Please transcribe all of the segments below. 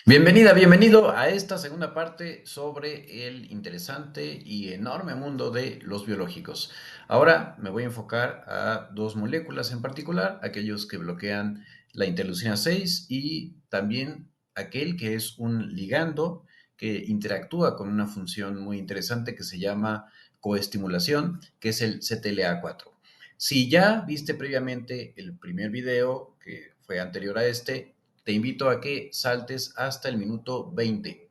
Bienvenida, bienvenido a esta segunda parte sobre el interesante y enorme mundo de los biológicos. Ahora me voy a enfocar a dos moléculas en particular, aquellos que bloquean la interleucina 6 y también aquel que es un ligando que interactúa con una función muy interesante que se llama coestimulación, que es el CTLA4. Si ya viste previamente el primer video que fue anterior a este, te invito a que saltes hasta el minuto 20.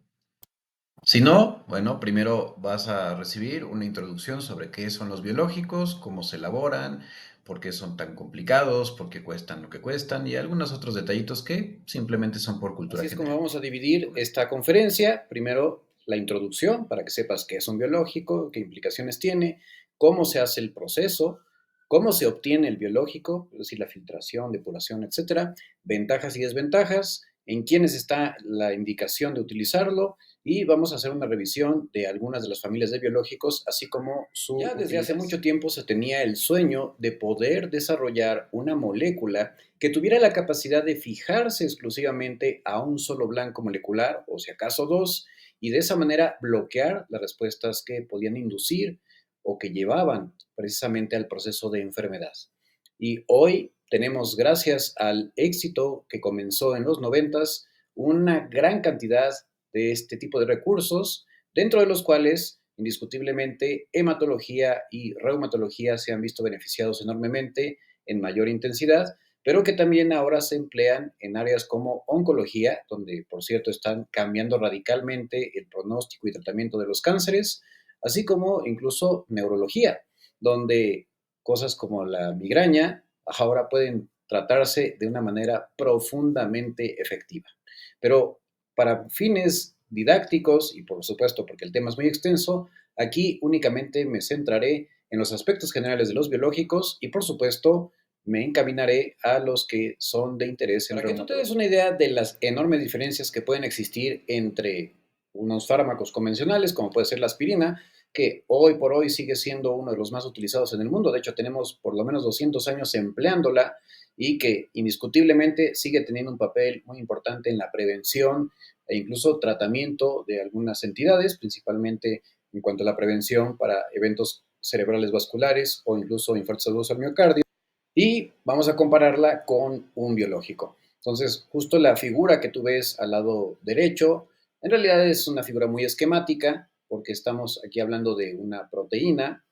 Si no, bueno, primero vas a recibir una introducción sobre qué son los biológicos, cómo se elaboran, por qué son tan complicados, por qué cuestan lo que cuestan y algunos otros detallitos que simplemente son por cultura Así es como general. vamos a dividir esta conferencia. Primero, la introducción, para que sepas qué es un biológico, qué implicaciones tiene, cómo se hace el proceso, cómo se obtiene el biológico, es decir, la filtración, depuración, etcétera, ventajas y desventajas, en quiénes está la indicación de utilizarlo y vamos a hacer una revisión de algunas de las familias de biológicos, así como su Ya desde hace mucho tiempo se tenía el sueño de poder desarrollar una molécula que tuviera la capacidad de fijarse exclusivamente a un solo blanco molecular, o si acaso dos, y de esa manera bloquear las respuestas que podían inducir o que llevaban precisamente al proceso de enfermedad. Y hoy tenemos, gracias al éxito que comenzó en los noventas, una gran cantidad de este tipo de recursos, dentro de los cuales indiscutiblemente hematología y reumatología se han visto beneficiados enormemente en mayor intensidad, pero que también ahora se emplean en áreas como oncología, donde por cierto están cambiando radicalmente el pronóstico y tratamiento de los cánceres, así como incluso neurología, donde cosas como la migraña ahora pueden tratarse de una manera profundamente efectiva. Pero para fines didácticos y por supuesto porque el tema es muy extenso, aquí únicamente me centraré en los aspectos generales de los biológicos y por supuesto me encaminaré a los que son de interés en Para que tú te des una idea de las enormes diferencias que pueden existir entre unos fármacos convencionales, como puede ser la aspirina, que hoy por hoy sigue siendo uno de los más utilizados en el mundo. De hecho, tenemos por lo menos 200 años empleándola y que indiscutiblemente sigue teniendo un papel muy importante en la prevención e incluso tratamiento de algunas entidades, principalmente en cuanto a la prevención para eventos cerebrales vasculares o incluso infartos agudos al miocardio y vamos a compararla con un biológico. Entonces, justo la figura que tú ves al lado derecho, en realidad es una figura muy esquemática, porque estamos aquí hablando de una proteína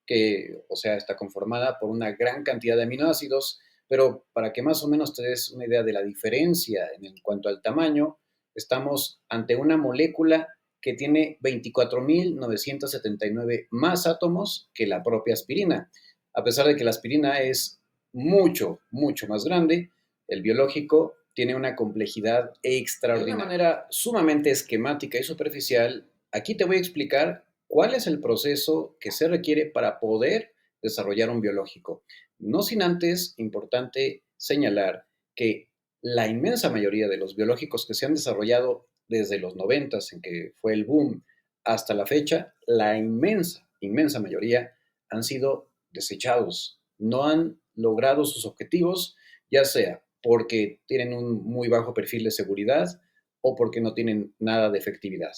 que, o sea, está conformada por una gran cantidad de aminoácidos, pero para que más o menos te des una idea de la diferencia en cuanto al tamaño, estamos ante una molécula que tiene 24.979 más átomos que la propia aspirina. A pesar de que la aspirina es mucho, mucho más grande, el biológico tiene una complejidad extraordinaria. De una manera sumamente esquemática y superficial, aquí te voy a explicar cuál es el proceso que se requiere para poder desarrollar un biológico. No sin antes, importante señalar que la inmensa mayoría de los biológicos que se han desarrollado desde los 90, en que fue el boom, hasta la fecha, la inmensa, inmensa mayoría han sido desechados, no han logrado sus objetivos, ya sea porque tienen un muy bajo perfil de seguridad o porque no tienen nada de efectividad.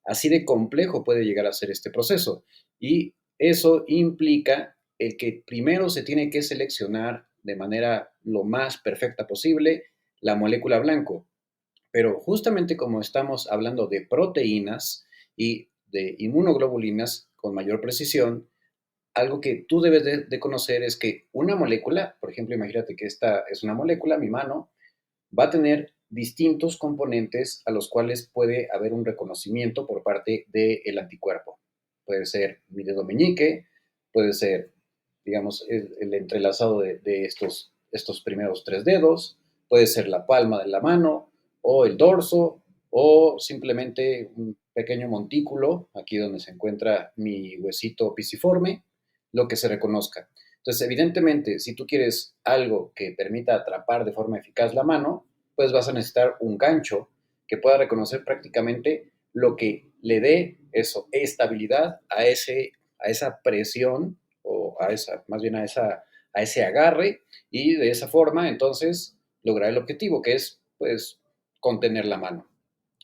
Así de complejo puede llegar a ser este proceso y eso implica el que primero se tiene que seleccionar de manera lo más perfecta posible la molécula blanco. Pero justamente como estamos hablando de proteínas y de inmunoglobulinas con mayor precisión, algo que tú debes de conocer es que una molécula, por ejemplo, imagínate que esta es una molécula, mi mano, va a tener distintos componentes a los cuales puede haber un reconocimiento por parte del anticuerpo. Puede ser mi dedo meñique, puede ser, digamos, el entrelazado de estos primeros tres dedos, puede ser la palma de la mano o el dorso o simplemente un pequeño montículo, aquí donde se encuentra mi huesito pisiforme, lo que se reconozca. Entonces, evidentemente, si tú quieres algo que permita atrapar de forma eficaz la mano, pues vas a necesitar un gancho que pueda reconocer prácticamente lo que le dé eso, estabilidad a esa presión o a esa, más bien a ese agarre y de esa forma entonces lograr el objetivo que es pues contener la mano.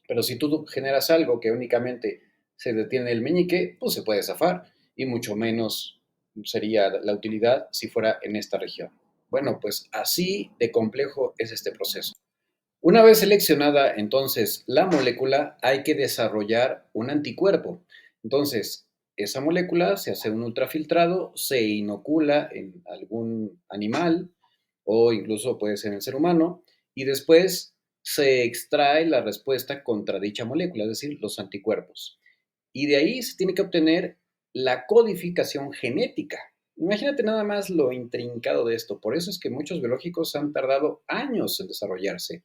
Pero si tú generas algo que únicamente se detiene el meñique, pues se puede zafar y mucho menos sería la utilidad si fuera en esta región. Bueno, pues así de complejo es este proceso. Una vez seleccionada entonces la molécula, hay que desarrollar un anticuerpo. Entonces, esa molécula se hace un ultrafiltrado, se inocula en algún animal o incluso puede ser en el ser humano y después se extrae la respuesta contra dicha molécula, es decir, los anticuerpos. Y de ahí se tiene que obtener la codificación genética. Imagínate nada más lo intrincado de esto. Por eso es que muchos biológicos han tardado años en desarrollarse.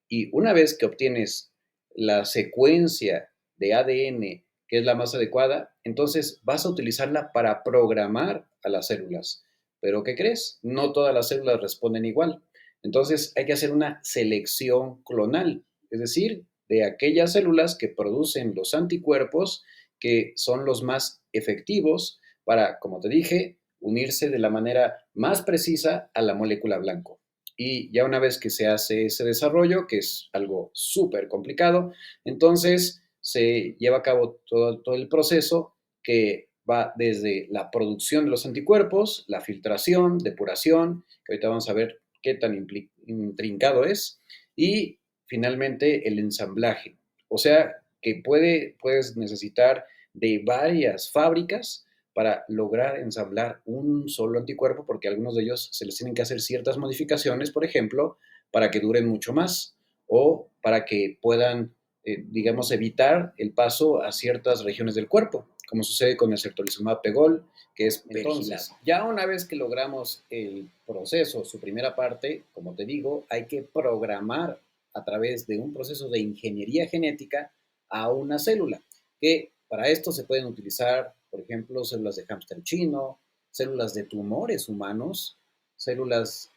Y una vez que obtienes la secuencia de ADN que es la más adecuada, entonces vas a utilizarla para programar a las células. Pero ¿qué crees? No todas las células responden igual. Entonces hay que hacer una selección clonal, es decir, de aquellas células que producen los anticuerpos que son los más efectivos para, como te dije, unirse de la manera más precisa a la molécula blanco. Y ya una vez que se hace ese desarrollo, que es algo súper complicado, entonces se lleva a cabo todo el proceso que va desde la producción de los anticuerpos, la filtración, depuración, que ahorita vamos a ver qué tan intrincado es, y finalmente el ensamblaje. O sea, que puedes necesitar de varias fábricas para lograr ensamblar un solo anticuerpo, porque a algunos de ellos se les tienen que hacer ciertas modificaciones, por ejemplo, para que duren mucho más o para que puedan, digamos, evitar el paso a ciertas regiones del cuerpo, como sucede con el certolizumab pegol, que es entonces, ya una vez que logramos el proceso, su primera parte, como te digo, hay que programar a través de un proceso de ingeniería genética a una célula, que para esto se pueden utilizar, por ejemplo, células de hámster chino, células de tumores humanos, células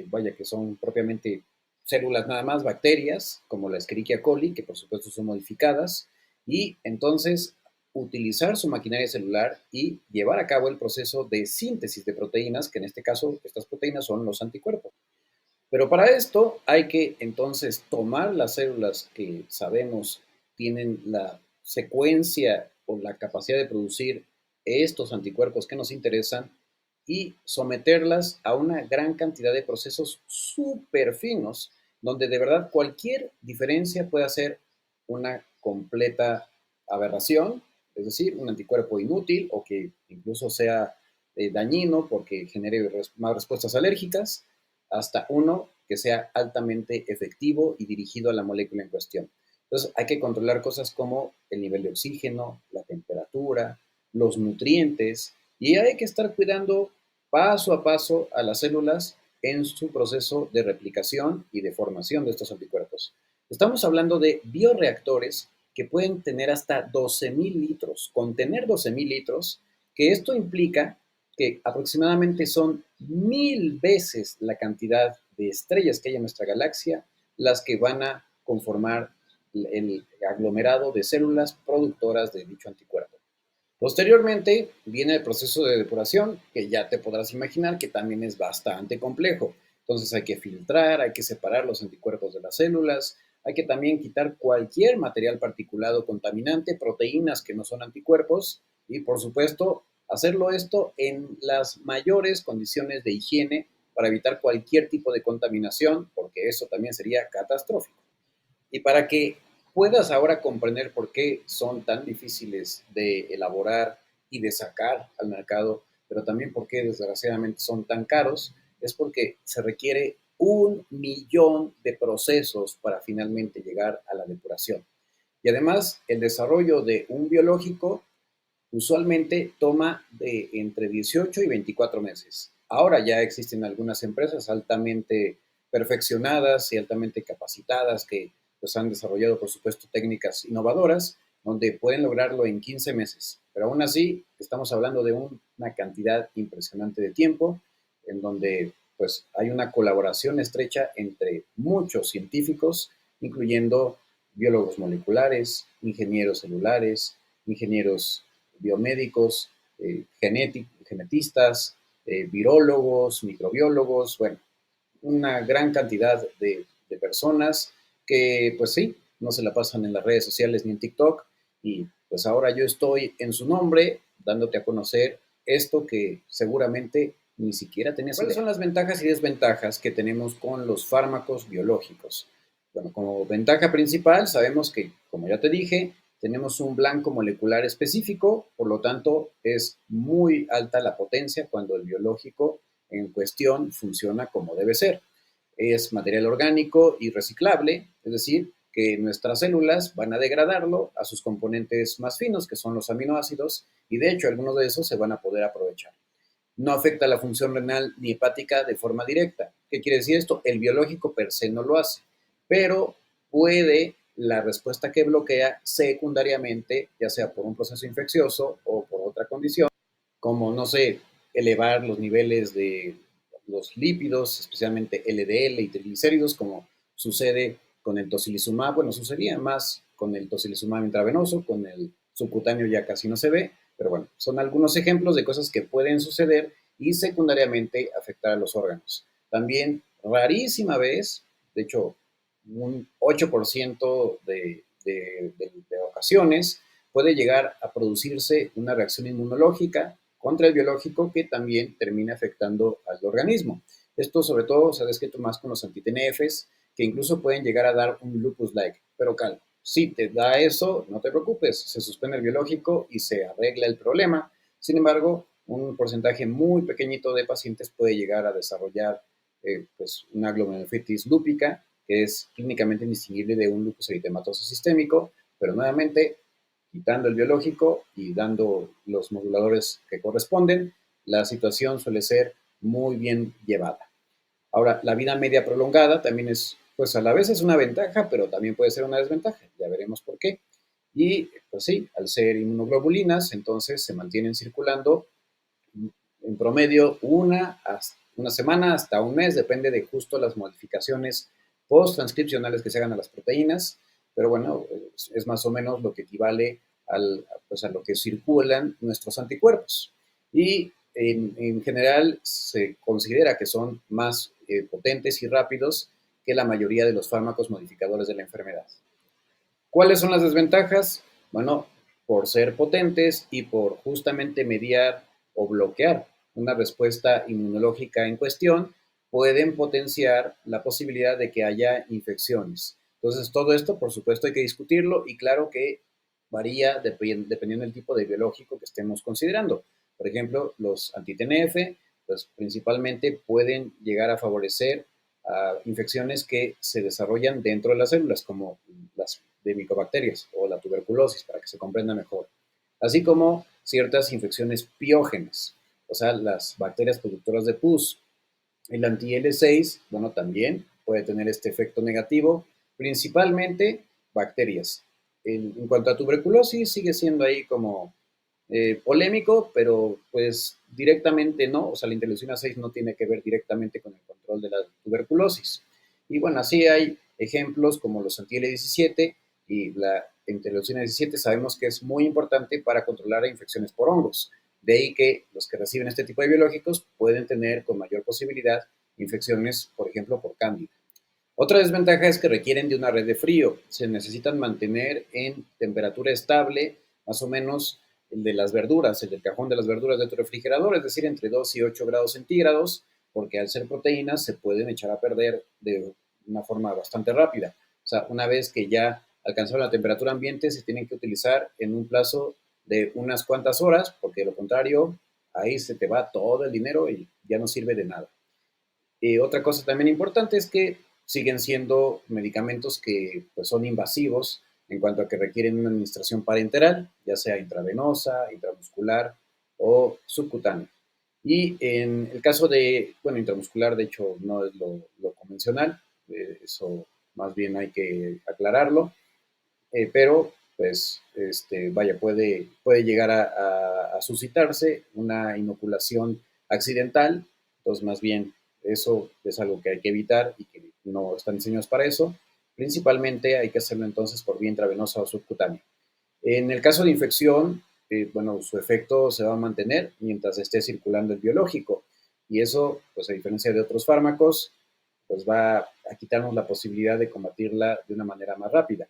vaya, que son propiamente células nada más, bacterias, como la Escherichia coli, que por supuesto son modificadas, y entonces utilizar su maquinaria celular y llevar a cabo el proceso de síntesis de proteínas, que en este caso estas proteínas son los anticuerpos. Pero para esto hay que entonces tomar las células que sabemos tienen la secuencia o la capacidad de producir estos anticuerpos que nos interesan y someterlas a una gran cantidad de procesos súper finos, donde de verdad cualquier diferencia puede ser una completa aberración, es decir, un anticuerpo inútil o que incluso sea dañino porque genere más respuestas alérgicas, hasta uno que sea altamente efectivo y dirigido a la molécula en cuestión. Entonces hay que controlar cosas como el nivel de oxígeno, la temperatura, los nutrientes y hay que estar cuidando paso a paso a las células en su proceso de replicación y de formación de estos anticuerpos. Estamos hablando de bioreactores que pueden tener hasta 12.000 litros, contener 12.000 litros, que esto implica que aproximadamente son 1.000 veces la cantidad de estrellas que hay en nuestra galaxia, las que van a conformar el aglomerado de células productoras de dicho anticuerpo. Posteriormente viene el proceso de depuración, que ya te podrás imaginar que también es bastante complejo. Entonces hay que filtrar, hay que separar los anticuerpos de las células, hay que también quitar cualquier material particulado contaminante, proteínas que no son anticuerpos y por supuesto hacerlo esto en las mayores condiciones de higiene para evitar cualquier tipo de contaminación, porque eso también sería catastrófico. Y para que puedas ahora comprender por qué son tan difíciles de elaborar y de sacar al mercado, pero también por qué desgraciadamente son tan caros, es porque se requiere 1.000.000 de procesos para finalmente llegar a la depuración. Y además, el desarrollo de un biológico usualmente toma de entre 18 y 24 meses. Ahora ya existen algunas empresas altamente perfeccionadas y altamente capacitadas que pues, han desarrollado, por supuesto, técnicas innovadoras donde pueden lograrlo en 15 meses. Pero aún así, estamos hablando de una cantidad impresionante de tiempo en donde pues, hay una colaboración estrecha entre muchos científicos, incluyendo biólogos moleculares, ingenieros celulares, ingenieros biomédicos, genetistas, virólogos, microbiólogos, bueno, una gran cantidad de personas que pues sí, no se la pasan en las redes sociales ni en TikTok, y pues ahora yo estoy en su nombre dándote a conocer esto que seguramente ni siquiera tenías idea. ¿Cuáles son las ventajas y desventajas que tenemos con los fármacos biológicos? Bueno, como ventaja principal sabemos que, como ya te dije, tenemos un blanco molecular específico, por lo tanto es muy alta la potencia cuando el biológico en cuestión funciona como debe ser. Es material orgánico y reciclable, es decir, que nuestras células van a degradarlo a sus componentes más finos, que son los aminoácidos, y de hecho algunos de esos se van a poder aprovechar. No afecta la función renal ni hepática de forma directa. ¿Qué quiere decir esto? El biológico per se no lo hace, pero puede la respuesta que bloquea secundariamente, ya sea por un proceso infeccioso o por otra condición, como, no sé, elevar los niveles de los lípidos, especialmente LDL y triglicéridos, como sucede con el tocilizumab. Bueno, sucedía más con el tocilizumab intravenoso, con el subcutáneo ya casi no se ve, pero bueno, son algunos ejemplos de cosas que pueden suceder y secundariamente afectar a los órganos. También, rarísima vez, de hecho, un 8% de ocasiones, puede llegar a producirse una reacción inmunológica contra el biológico que también termina afectando al organismo. Esto sobre todo se ha descrito más con los anti-TNFs, que incluso pueden llegar a dar un lupus-like. Pero calma, si te da eso, no te preocupes, se suspende el biológico y se arregla el problema. Sin embargo, un porcentaje muy pequeñito de pacientes puede llegar a desarrollar pues una glomerulonephritis lúpica, que es clínicamente indistinguible de un lupus eritematoso sistémico, pero nuevamente, quitando el biológico y dando los moduladores que corresponden, la situación suele ser muy bien llevada. Ahora, la vida media prolongada también es, pues a la vez es una ventaja, pero también puede ser una desventaja. Ya veremos por qué. Y pues sí, al ser inmunoglobulinas, entonces se mantienen circulando en promedio una semana hasta un mes, depende de justo las modificaciones post-transcripcionales que se hagan a las proteínas, pero bueno, es más o menos lo que equivale pues a lo que circulan nuestros anticuerpos. Y en general se considera que son más potentes y rápidos que la mayoría de los fármacos modificadores de la enfermedad. ¿Cuáles son las desventajas? Bueno, por ser potentes y por justamente mediar o bloquear una respuesta inmunológica en cuestión, pueden potenciar la posibilidad de que haya infecciones. Entonces, todo esto, por supuesto, hay que discutirlo y claro que varía dependiendo del tipo de biológico que estemos considerando. Por ejemplo, los anti-TNF, pues principalmente pueden llegar a favorecer infecciones que se desarrollan dentro de las células, como las de micobacterias o la tuberculosis, para que se comprenda mejor, así como ciertas infecciones piógenas, o sea, las bacterias productoras de pus. El anti-L6, bueno, también puede tener este efecto negativo, principalmente bacterias. En cuanto a tuberculosis, sigue siendo ahí como polémico, pero pues directamente no, o sea, la interleucina 6 no tiene que ver directamente con el control de la tuberculosis. Y bueno, así hay ejemplos como los anti-L17 y la interleucina 17 sabemos que es muy importante para controlar infecciones por hongos. De ahí que los que reciben este tipo de biológicos pueden tener con mayor posibilidad infecciones, por ejemplo, por cándida. Otra desventaja es que requieren de una red de frío. Se necesitan mantener en temperatura estable, más o menos el de las verduras, el del cajón de las verduras de tu refrigerador, es decir, entre 2 y 8 grados centígrados, porque al ser proteínas se pueden echar a perder de una forma bastante rápida. O sea, una vez que ya alcanzaron la temperatura ambiente, se tienen que utilizar en un plazo de unas cuantas horas, porque de lo contrario, ahí se te va todo el dinero y ya no sirve de nada. Otra cosa también importante es que siguen siendo medicamentos que pues, son invasivos en cuanto a que requieren una administración parenteral, ya sea intravenosa, intramuscular o subcutánea. Y en el caso de, bueno, intramuscular de hecho no es lo convencional, eso más bien hay que aclararlo, pero pues vaya, puede llegar a suscitarse una inoculación accidental, entonces más bien eso es algo que hay que evitar y que no están diseñados para eso. Principalmente hay que hacerlo entonces por vía intravenosa o subcutánea. En el caso de infección, bueno, su efecto se va a mantener mientras esté circulando el biológico y eso, pues a diferencia de otros fármacos, pues va a quitarnos la posibilidad de combatirla de una manera más rápida.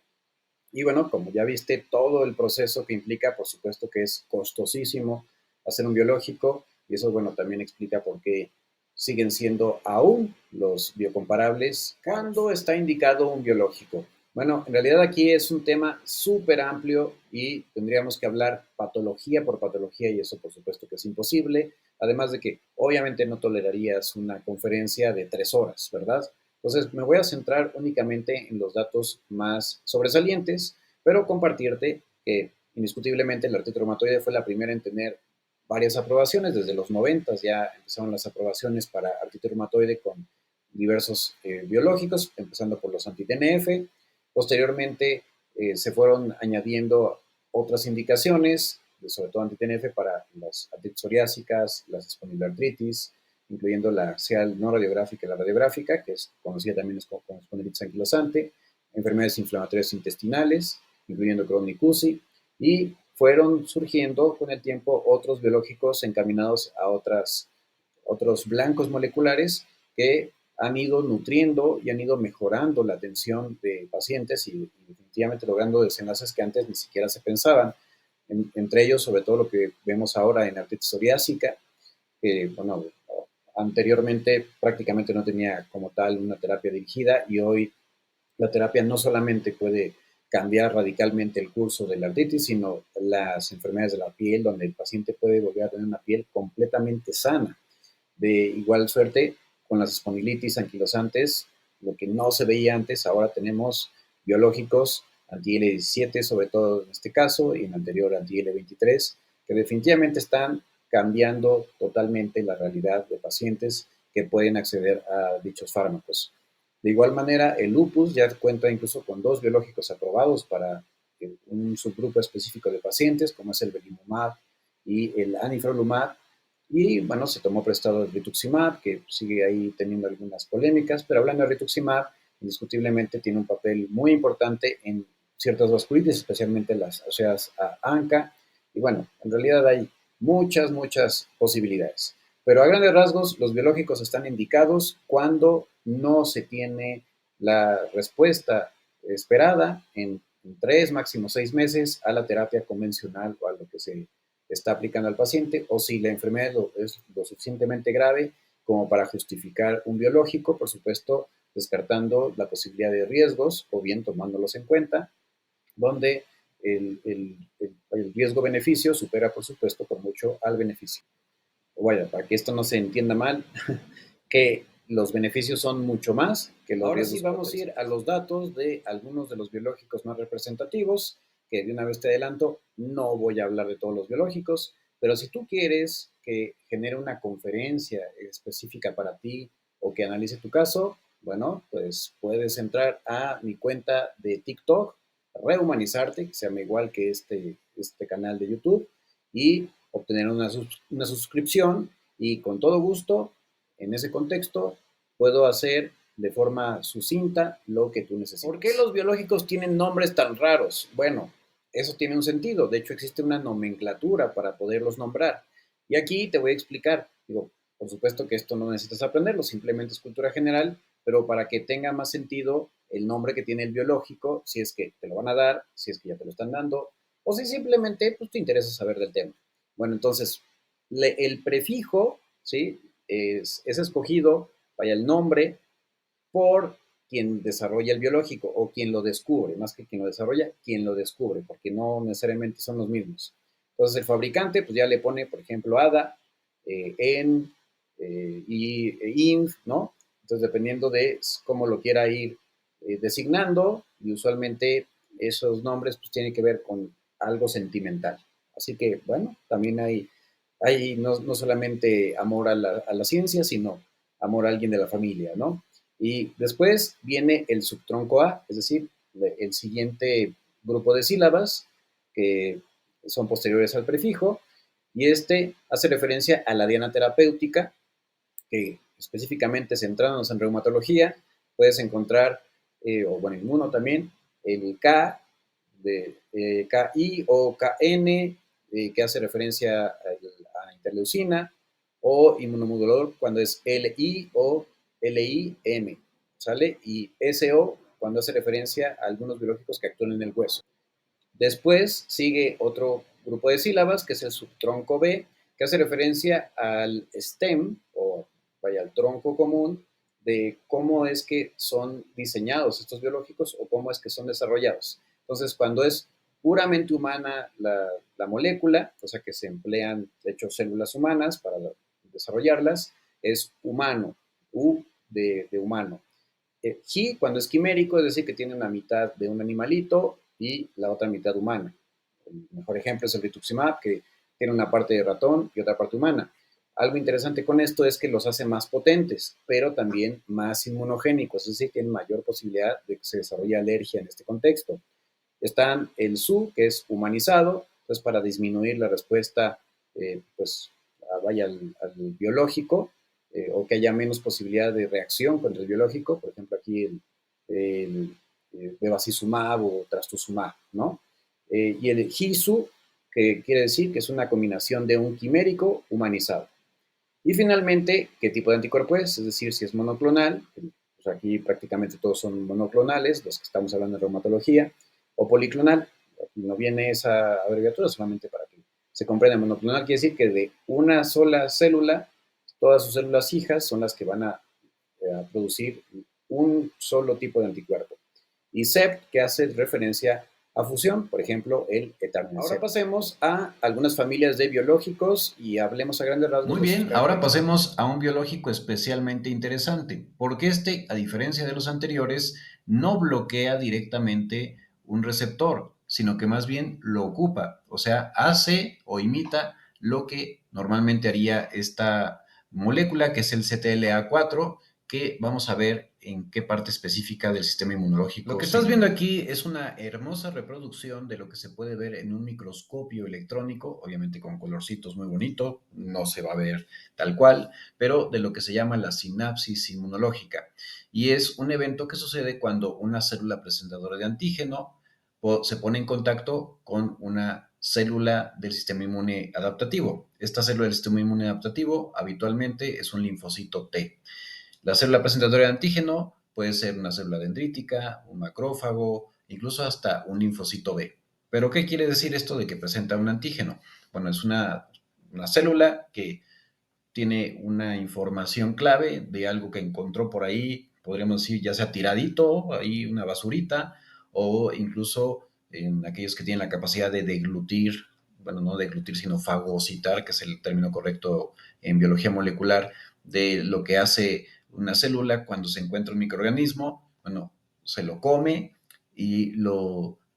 Y bueno, como ya viste, todo el proceso que implica, por supuesto que es costosísimo hacer un biológico, y eso, bueno, también explica por qué siguen siendo aún los biocomparables cuando está indicado un biológico. Bueno, en realidad aquí es un tema súper amplio y tendríamos que hablar patología por patología y eso por supuesto que es imposible, además de que obviamente no tolerarías una conferencia de 3 horas, ¿verdad? Entonces, me voy a centrar únicamente en los datos más sobresalientes, pero compartirte que indiscutiblemente la artritis reumatoide fue la primera en tener varias aprobaciones. Desde los 90 ya empezaron las aprobaciones para artritis reumatoide con diversos biológicos, empezando por los anti-TNF. Posteriormente se fueron añadiendo otras indicaciones, sobre todo anti-TNF para las artritis psoriásicas, las espondiloartritis, incluyendo la sea no radiográfica y la radiográfica, que es conocida también como espondilitis anquilosante, enfermedades inflamatorias intestinales, incluyendo Crohn y CUSI, y fueron surgiendo con el tiempo otros biológicos encaminados a otros blancos moleculares que han ido nutriendo y han ido mejorando la atención de pacientes y definitivamente logrando desenlaces que antes ni siquiera se pensaban. Entre ellos, sobre todo lo que vemos ahora en artritis psoriásica, que, bueno, anteriormente prácticamente no tenía como tal una terapia dirigida y hoy la terapia no solamente puede cambiar radicalmente el curso de la artritis, sino las enfermedades de la piel, donde el paciente puede volver a tener una piel completamente sana. De igual suerte, con las espondilitis anquilosantes, lo que no se veía antes, ahora tenemos biológicos anti-L17, sobre todo en este caso, y en el anterior anti-L23, que definitivamente están cambiando totalmente la realidad de pacientes que pueden acceder a dichos fármacos. De igual manera, el lupus ya cuenta incluso con 2 biológicos aprobados para un subgrupo específico de pacientes, como es el belimumab y el anifrolumab, y bueno, se tomó prestado el rituximab, que sigue ahí teniendo algunas polémicas, pero hablando de rituximab, indiscutiblemente tiene un papel muy importante en ciertas vasculitis, especialmente las asociadas a ANCA. Y bueno, en realidad hay muchas posibilidades. Pero a grandes rasgos, los biológicos están indicados cuando no se tiene la respuesta esperada en 3, máximo 6 meses a la terapia convencional o a lo que se está aplicando al paciente, o si la enfermedad es lo suficientemente grave como para justificar un biológico, por supuesto, descartando la posibilidad de riesgos o bien tomándolos en cuenta, donde el riesgo-beneficio supera, por supuesto, por mucho al beneficio. O vaya, para que esto no se entienda mal, que los beneficios son mucho más que los riesgos. Ahora sí vamos a ir a los datos de algunos de los biológicos más representativos, que de una vez te adelanto, no voy a hablar de todos los biológicos, pero si tú quieres que genere una conferencia específica para ti o que analice tu caso, bueno, pues puedes entrar a mi cuenta de TikTok, Rehumanizarte, que se llama igual que este canal de YouTube, y obtener una suscripción y con todo gusto, en ese contexto, puedo hacer de forma sucinta lo que tú necesites. ¿Por qué los biológicos tienen nombres tan raros? Bueno, eso tiene un sentido. De hecho, existe una nomenclatura para poderlos nombrar. Y aquí te voy a explicar. Digo, por supuesto que esto no necesitas aprenderlo, simplemente es cultura general, pero para que tenga más sentido el nombre que tiene el biológico, si es que te lo van a dar, si es que ya te lo están dando, o si simplemente pues, te interesa saber del tema. Bueno, entonces, el prefijo, ¿sí? Es escogido, vaya el nombre, por quien desarrolla el biológico o quien lo descubre, más que quien lo desarrolla, quien lo descubre, porque no necesariamente son los mismos. Entonces el fabricante pues ya le pone, por ejemplo, ADA, EN y INF, ¿no? Entonces dependiendo de cómo lo quiera ir designando, y usualmente esos nombres pues tienen que ver con algo sentimental. Así que, bueno, también hay no solamente amor a la ciencia, sino amor a alguien de la familia, ¿no? Y después viene el subtronco A, es decir, el siguiente grupo de sílabas que son posteriores al prefijo, y este hace referencia a la diana terapéutica, que específicamente centrándonos en reumatología, puedes encontrar, o bueno, inmuno también, el K de KI o KN, que hace referencia a interleucina, o inmunomodulador cuando es LI o LIM. ¿sale? Y SO cuando hace referencia a algunos biológicos que actúan en el hueso. Después sigue otro grupo de sílabas, que es el subtronco B, que hace referencia al stem, o vaya, al tronco común, de cómo es que son diseñados estos biológicos o cómo es que son desarrollados. Entonces, cuando es puramente humana la molécula, o sea que se emplean, de hecho, células humanas para desarrollarlas, es humano, U de humano. Ji, cuando es quimérico, es decir, que tiene una mitad de un animalito y la otra mitad humana. El mejor ejemplo es el rituximab, que tiene una parte de ratón y otra parte humana. Algo interesante con esto es que los hace más potentes, pero también más inmunogénicos, es decir, tienen mayor posibilidad de que se desarrolle alergia en este contexto. Están el SU, que es humanizado, pues para disminuir la respuesta, pues, vaya al biológico, o que haya menos posibilidad de reacción contra el biológico, por ejemplo, aquí el bevacizumab o trastuzumab, ¿no? Y el HISU, que quiere decir que es una combinación de un quimérico humanizado. Y finalmente, ¿qué tipo de anticuerpo es? decir, si es monoclonal, pues aquí prácticamente todos son monoclonales, los que estamos hablando de reumatología, o policlonal. Aquí no viene esa abreviatura solamente para que se comprenda. Monoclonal quiere decir que de una sola célula, todas sus células hijas son las que van a producir un solo tipo de anticuerpo. Y CEP, que hace referencia a fusión, por ejemplo, el etanercept. Ahora pasemos a algunas familias de biológicos y hablemos a grandes rasgos Muy de sus bien, ahora características. pasemos a un biológico especialmente interesante, porque este, a diferencia de los anteriores, no bloquea directamente un receptor, sino que más bien lo ocupa, o sea, hace o imita lo que normalmente haría esta molécula, que es el CTLA4, que vamos a ver en qué parte específica del sistema inmunológico. Lo que estás viendo aquí es una hermosa reproducción de lo que se puede ver en un microscopio electrónico, obviamente con colorcitos muy bonitos, no se va a ver tal cual, pero de lo que se llama la sinapsis inmunológica. Y es un evento que sucede cuando una célula presentadora de antígeno se pone en contacto con una célula del sistema inmune adaptativo. Esta célula del sistema inmune adaptativo habitualmente es un linfocito T. La célula presentadora de antígeno puede ser una célula dendrítica, un macrófago, incluso hasta un linfocito B. ¿Pero qué quiere decir esto de que presenta un antígeno? Bueno, es una célula que tiene una información clave de algo que encontró por ahí, podríamos decir ya sea tiradito, ahí una basurita, o incluso en aquellos que tienen la capacidad de deglutir, bueno, no deglutir, sino fagocitar, que es el término correcto en biología molecular, de lo que hace una célula cuando se encuentra un microorganismo, bueno, se lo come y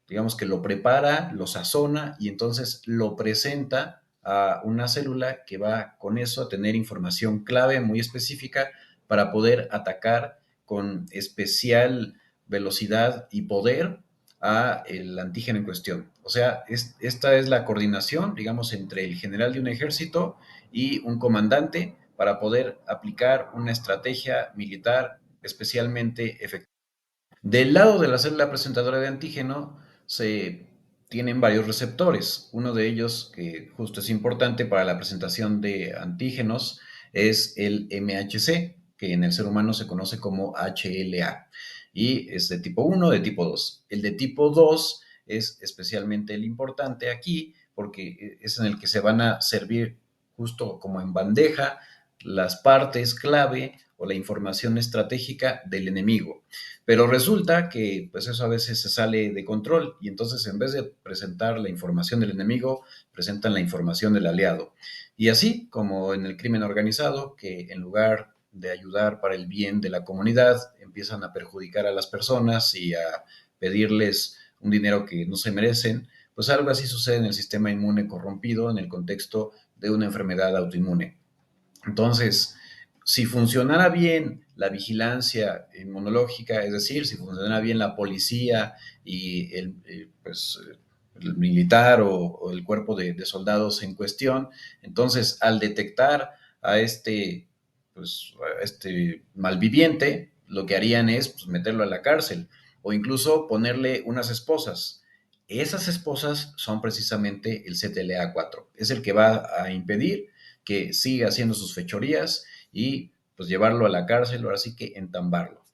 digamos que lo prepara, lo sazona y entonces lo presenta a una célula que va con eso a tener información clave muy específica para poder atacar con especial velocidad y poder a el antígeno en cuestión. O sea, esta es la coordinación, digamos, entre el general de un ejército y un comandante para poder aplicar una estrategia militar especialmente efectiva. Del lado de la célula presentadora de antígeno se tienen varios receptores. Uno de ellos, que justo es importante para la presentación de antígenos, es el MHC, que en el ser humano se conoce como HLA. Y es de tipo 1, de tipo 2. El de tipo 2 es especialmente el importante aquí porque es en el que se van a servir justo como en bandeja las partes clave o la información estratégica del enemigo. Pero resulta que pues eso a veces se sale de control y entonces en vez de presentar la información del enemigo, presentan la información del aliado. Y así como en el crimen organizado, que en lugar de ayudar para el bien de la comunidad, empiezan a perjudicar a las personas y a pedirles un dinero que no se merecen, pues algo así sucede en el sistema inmune corrompido en el contexto de una enfermedad autoinmune. Entonces, si funcionara bien la vigilancia inmunológica, es decir, si funcionara bien la policía y el militar o el cuerpo de soldados en cuestión, entonces al detectar a a este malviviente, lo que harían es pues, meterlo a la cárcel o incluso ponerle unas esposas. Esas esposas son precisamente el CTLA4, es el que va a impedir que siga haciendo sus fechorías y pues llevarlo a la cárcel, ahora sí que entambarlo.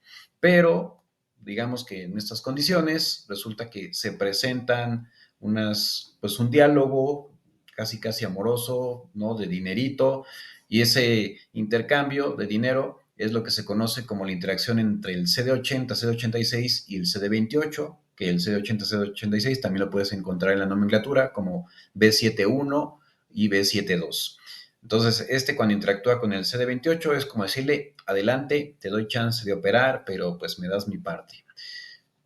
pero digamos que en estas condiciones resulta que se presentan pues un diálogo casi casi amoroso, ¿no? De dinerito, y ese intercambio de dinero es lo que se conoce como la interacción entre el CD80, CD86 y el CD28, que el CD80, CD86 también lo puedes encontrar en la nomenclatura como B71 y B72. Entonces, cuando interactúa con el CD28 es como decirle, adelante, te doy chance de operar, pero pues me das mi parte.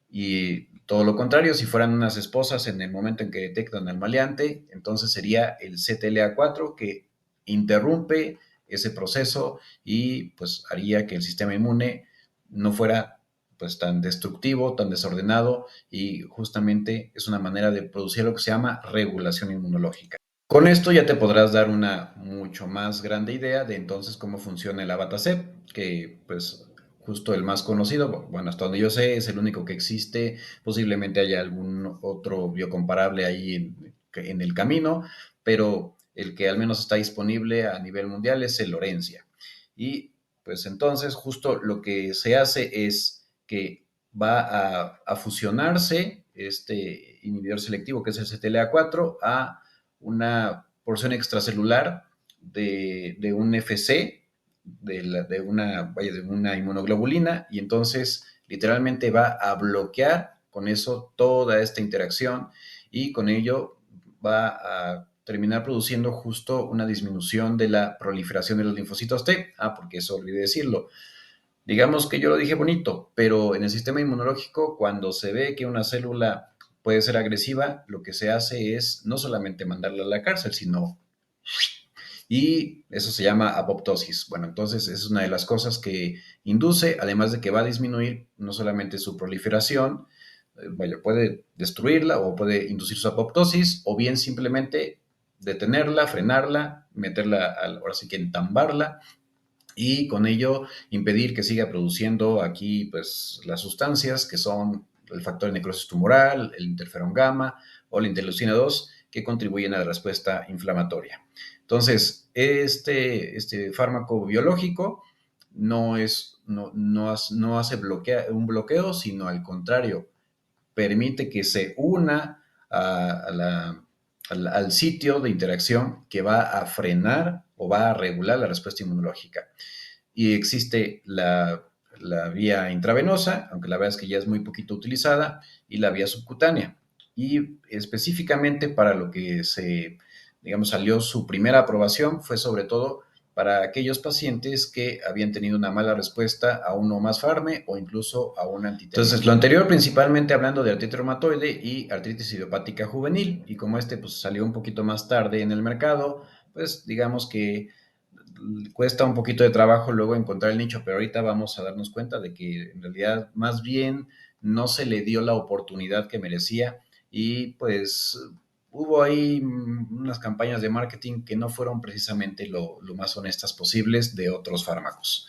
Y todo lo contrario, si fueran unas esposas en el momento en que detectan al maleante, entonces sería el CTLA4 que interrumpe ese proceso y pues haría que el sistema inmune no fuera pues tan destructivo, tan desordenado, y justamente es una manera de producir lo que se llama regulación inmunológica. Con esto ya te podrás dar una mucho más grande idea de entonces cómo funciona el Abatacept, que pues justo el más conocido, bueno, hasta donde yo sé, es el único que existe. Posiblemente haya algún otro biocomparable ahí en el camino, pero el que al menos está disponible a nivel mundial es el Orencia. Y pues entonces justo lo que se hace es que va a fusionarse este inhibidor selectivo, que es el CTLA4, a una porción extracelular de un FC, de una inmunoglobulina, y entonces literalmente va a bloquear con eso toda esta interacción, y con ello va a terminar produciendo justo una disminución de la proliferación de los linfocitos T. Porque eso olvidé decirlo. Digamos que yo lo dije bonito, pero en el sistema inmunológico, cuando se ve que una célula puede ser agresiva, lo que se hace es no solamente mandarla a la cárcel, sino... Y eso se llama apoptosis. Bueno, entonces es una de las cosas que induce, además de que va a disminuir no solamente su proliferación, vaya, puede destruirla o puede inducir su apoptosis, o bien simplemente detenerla, frenarla, meterla, ahora sí que entambarla, y con ello impedir que siga produciendo aquí pues las sustancias que son el factor de necrosis tumoral, el interferón gamma o la interleucina 2, que contribuyen a la respuesta inflamatoria. Entonces, este fármaco biológico no hace un bloqueo, sino al contrario, permite que se una al sitio de interacción que va a frenar o va a regular la respuesta inmunológica. Y existe la vía intravenosa, aunque la verdad es que ya es muy poquito utilizada, y la vía subcutánea. Y específicamente para lo que digamos, salió su primera aprobación fue sobre todo para aquellos pacientes que habían tenido una mala respuesta a uno más farme o incluso a un antihistamínico. Entonces, lo anterior principalmente hablando de artritis reumatoide y artritis idiopática juvenil, y como pues salió un poquito más tarde en el mercado, pues digamos que cuesta un poquito de trabajo luego encontrar el nicho, pero ahorita vamos a darnos cuenta de que en realidad más bien no se le dio la oportunidad que merecía, y pues hubo ahí unas campañas de marketing que no fueron precisamente lo más honestas posibles de otros fármacos.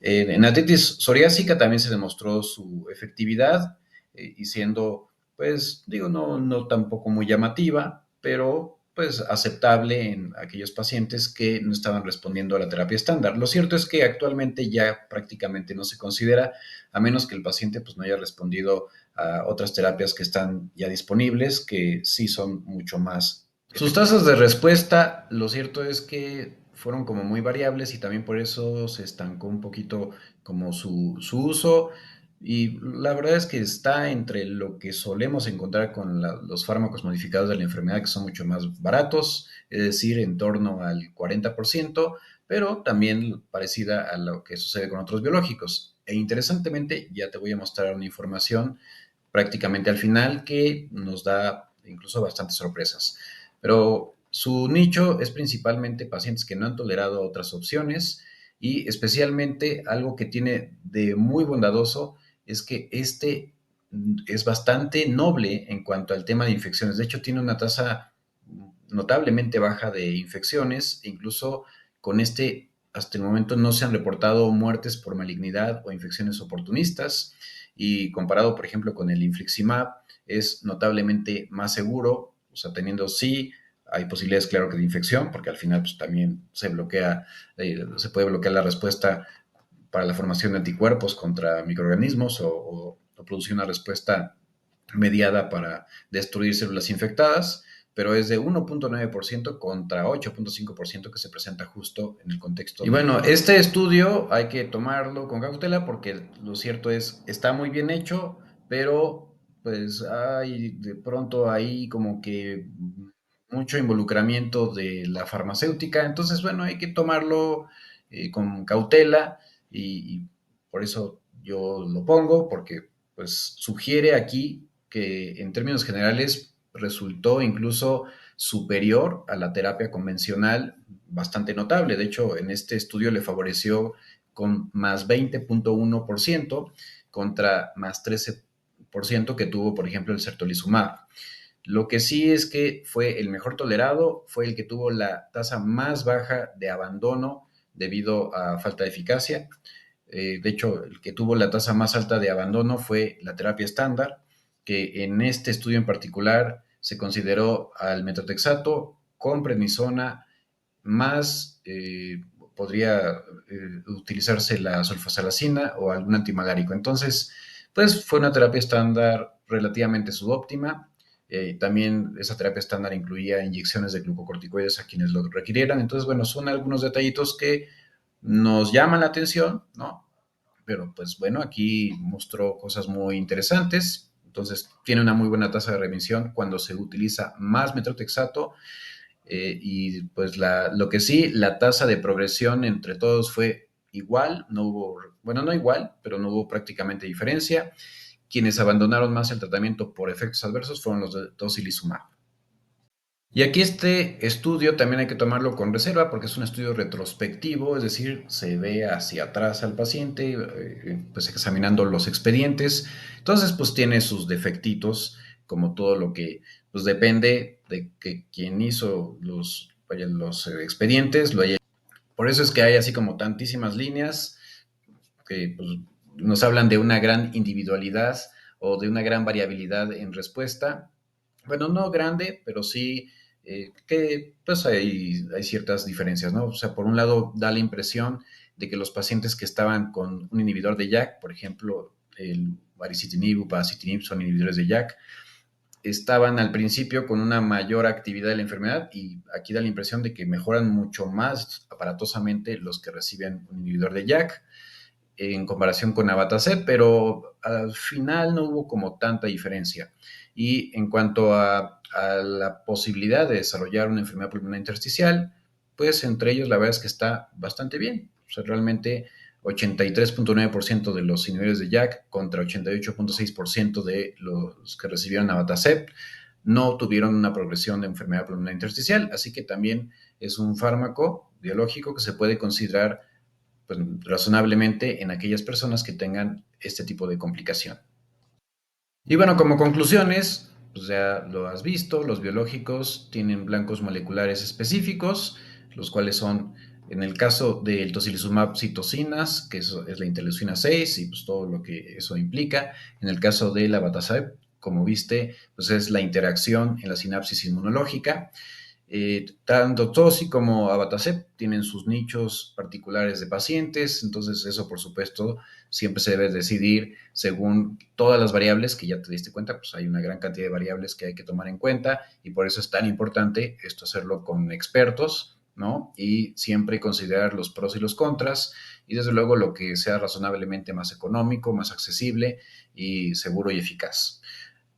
En artritis psoriásica también se demostró su efectividad, y siendo, pues, digo, no tampoco muy llamativa, pero pues aceptable en aquellos pacientes que no estaban respondiendo a la terapia estándar. Lo cierto es que actualmente ya prácticamente no se considera, a menos que el paciente pues no haya respondido a otras terapias que están ya disponibles, que sí son mucho más. Sus tasas de respuesta, lo cierto es que fueron como muy variables, y también por eso se estancó un poquito como su uso, y la verdad es que está entre lo que solemos encontrar con los fármacos modificados de la enfermedad, que son mucho más baratos, es decir, en torno al 40%, pero también parecida a lo que sucede con otros biológicos. E interesantemente, ya te voy a mostrar una información prácticamente al final que nos da incluso bastantes sorpresas. Pero su nicho es principalmente pacientes que no han tolerado otras opciones, y especialmente algo que tiene de muy bondadoso es que es bastante noble en cuanto al tema de infecciones. De hecho, tiene una tasa notablemente baja de infecciones, e incluso con hasta el momento no se han reportado muertes por malignidad o infecciones oportunistas, y comparado, por ejemplo, con el infliximab, es notablemente más seguro, o sea, teniendo sí, hay posibilidades, claro, que de infección, porque al final pues, también se puede bloquear la respuesta para la formación de anticuerpos contra microorganismos o producir una respuesta mediada para destruir células infectadas, pero es de 1.9% contra 8.5% que se presenta justo en el contexto. Y bueno, este estudio hay que tomarlo con cautela porque lo cierto es, está muy bien hecho, pero pues hay de pronto ahí como que mucho involucramiento de la farmacéutica, entonces bueno, hay que tomarlo con cautela y por eso yo lo pongo, porque pues sugiere aquí que en términos generales resultó incluso superior a la terapia convencional, bastante notable. De hecho, en este estudio le favoreció con más 20.1% contra más 13% que tuvo, por ejemplo, el certolizumab. Lo que sí es que fue el mejor tolerado, fue el que tuvo la tasa más baja de abandono debido a falta de eficacia. De hecho, el que tuvo la tasa más alta de abandono fue la terapia estándar, que en este estudio en particular se consideró al metotrexato con prednisona más podría utilizarse la sulfasalacina o algún antimalárico. Entonces, pues fue una terapia estándar relativamente subóptima. También esa terapia estándar incluía inyecciones de glucocorticoides a quienes lo requirieran. Entonces, bueno, son algunos detallitos que nos llaman la atención, ¿no? Pero pues bueno, aquí mostró cosas muy interesantes. Entonces, tiene una muy buena tasa de remisión cuando se utiliza más metotrexato y pues lo que sí, la tasa de progresión entre todos fue igual, no hubo, bueno, no igual, pero no hubo prácticamente diferencia. Quienes abandonaron más el tratamiento por efectos adversos fueron los de tocilizumab. Y aquí este estudio también hay que tomarlo con reserva porque es un estudio retrospectivo, es decir, se ve hacia atrás al paciente, pues examinando los expedientes. Entonces, pues tiene sus defectitos, como todo lo que, pues depende de que quien hizo los expedientes lo haya. Por eso es que hay así como tantísimas líneas que pues, nos hablan de una gran individualidad o de una gran variabilidad en respuesta. Bueno, no grande, pero sí que pues hay ciertas diferencias, ¿no? O sea, por un lado da la impresión de que los pacientes que estaban con un inhibidor de JAK, por ejemplo, el baricitinib, upadacitinib son inhibidores de JAK, estaban al principio con una mayor actividad de la enfermedad y aquí da la impresión de que mejoran mucho más aparatosamente los que reciben un inhibidor de JAK en comparación con Abatacept, pero al final no hubo como tanta diferencia. Y en cuanto a la posibilidad de desarrollar una enfermedad pulmonar intersticial, pues entre ellos la verdad es que está bastante bien. O sea, realmente 83.9% de los inhibidores de JAK contra 88.6% de los que recibieron Abatacept no tuvieron una progresión de enfermedad pulmonar intersticial, así que también es un fármaco biológico que se puede considerar pues, razonablemente en aquellas personas que tengan este tipo de complicación. Y bueno, como conclusiones, pues ya lo has visto, los biológicos tienen blancos moleculares específicos, los cuales son, en el caso del tocilizumab, citocinas, que eso es la interleucina 6 y pues todo lo que eso implica. En el caso de la abatacept, como viste, pues es la interacción en la sinapsis inmunológica. Tanto TOSI como Abatacept tienen sus nichos particulares de pacientes, entonces eso por supuesto siempre se debe decidir según todas las variables que ya te diste cuenta, pues hay una gran cantidad de variables que hay que tomar en cuenta y por eso es tan importante esto hacerlo con expertos, ¿no? Y siempre considerar los pros y los contras y desde luego lo que sea razonablemente más económico, más accesible y seguro y eficaz.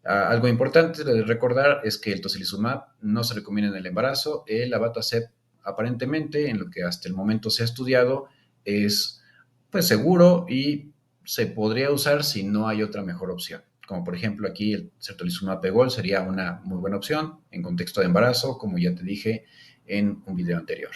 Algo importante de recordar es que el tocilizumab no se recomienda en el embarazo. El abatacept, aparentemente, en lo que hasta el momento se ha estudiado, es pues seguro y se podría usar si no hay otra mejor opción. Como por ejemplo aquí el certolizumab pegol sería una muy buena opción en contexto de embarazo, como ya te dije en un video anterior.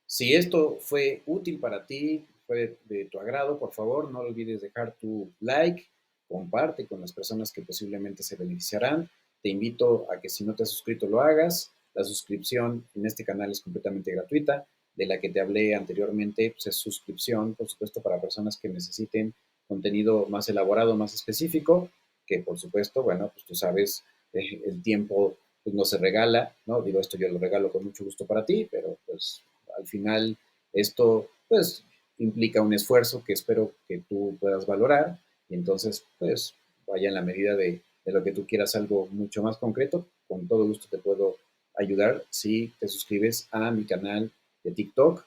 Si esto fue útil para ti, fue de tu agrado, por favor, no olvides dejar tu like, comparte con las personas que posiblemente se beneficiarán. Te invito a que si no te has suscrito lo hagas. La suscripción en este canal es completamente gratuita. De la que te hablé anteriormente, pues es suscripción, por supuesto, para personas que necesiten contenido más elaborado, más específico, que por supuesto, bueno, pues tú sabes, el tiempo pues, no se regala, ¿no? Digo, esto yo lo regalo con mucho gusto para ti, pero pues al final esto, pues implica un esfuerzo que espero que tú puedas valorar y entonces, pues, vaya en la medida de lo que tú quieras algo mucho más concreto, con todo gusto te puedo ayudar si te suscribes a mi canal de TikTok,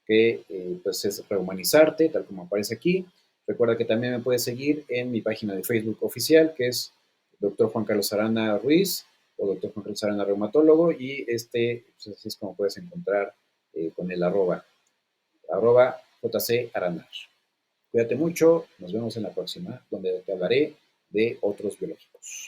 que pues es Rehumanizarte, tal como aparece aquí. Recuerda que también me puedes seguir en mi página de Facebook oficial, que es Dr. Juan Carlos Arana Ruiz o Dr. Juan Carlos Arana Reumatólogo, y pues así es como puedes encontrar con el arroba JC Aranar. Cuídate mucho, nos vemos en la próxima, donde te hablaré de otros biológicos.